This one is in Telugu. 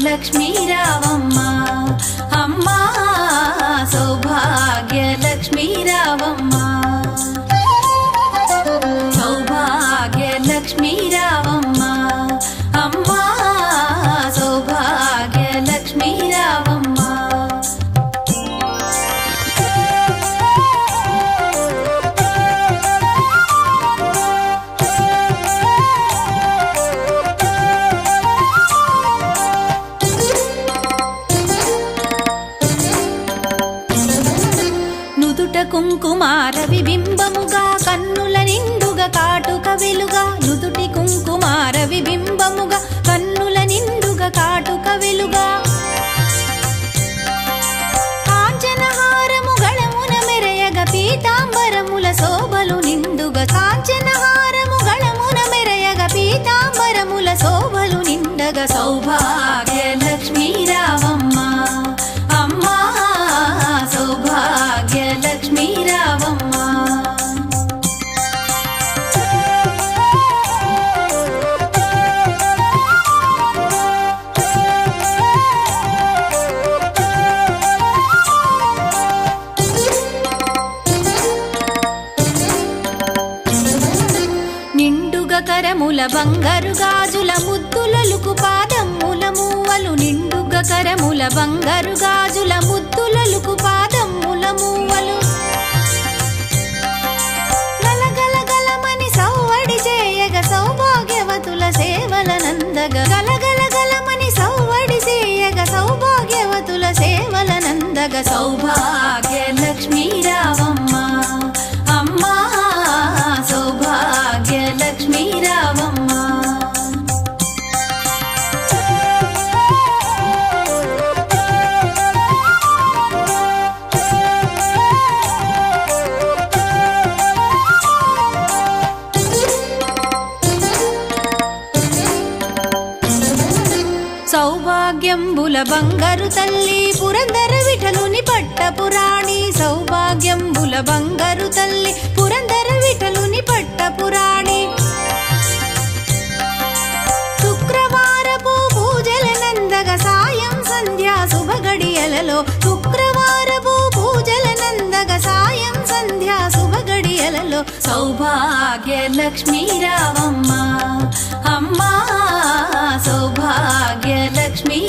లక్ష్మీ రావమ్మ అమ్మ సౌభాగ్య లక్ష్మీ రావమ్మ సౌభాగ్య లక్ష్మీ రావమ్మ అమ్మ సౌభాగ్య లక్ష్మీ రావమ్మ కుంకుమార విబింబముగా కన్నుల నిండుగా కాటుక వెలుగా నుదుటి కుంకుమార విబింబముగా కన్నుల నిండుగా కాటుక వెలుగా కాంచనహారము గళమున మెరయగ పీతాంబరముల శోభలు నిండుగా కాంచనహారము గళమున మెరయగ పీతాంబరముల శోభలు నిండగా సౌభాగ్య లక్ష్మీ రావమ్మ అమ్మా సౌభాగ్య లక్ష్మీ రావమ్మ నిండుగా కరముల బంగారు గాజుల ముద్దులలుకు పాదమ్ముల మూవలు నిండుగా కరముల బంగారు గాజుల ముద్దులలుకు పాదమ్ముల మూవలు గలగలగలమని సౌవడి చేయగ సౌభాగ్యవతుల సేవల నందగ గలగలగలమని సౌవడి చేయగ సౌభాగ్యవతుల సేవల నందగ సౌభాగ్య లక్ష్మీ రావమ్మ అమ్మా సౌభాగ్య లక్ష్మీ రావమ్మ సౌభాగ్యంబుల బంగారు తల్లి పురందర విఠలుని పట్టపురాణి సౌభాగ్యంబుల బంగారు తల్లి పురందర విఠలుని పట్టపురాణి శుక్రవారపు పూజల నందగ సాయం సంధ్యా శుభగడియలలో శుక్రవారపు పూజల నందగ సాయం సంధ్యా శుభగడియలలో సౌభాగ్య లక్ష్మీ రావమ్మ అమ్మా సౌభాగ్య లక్ష్మీ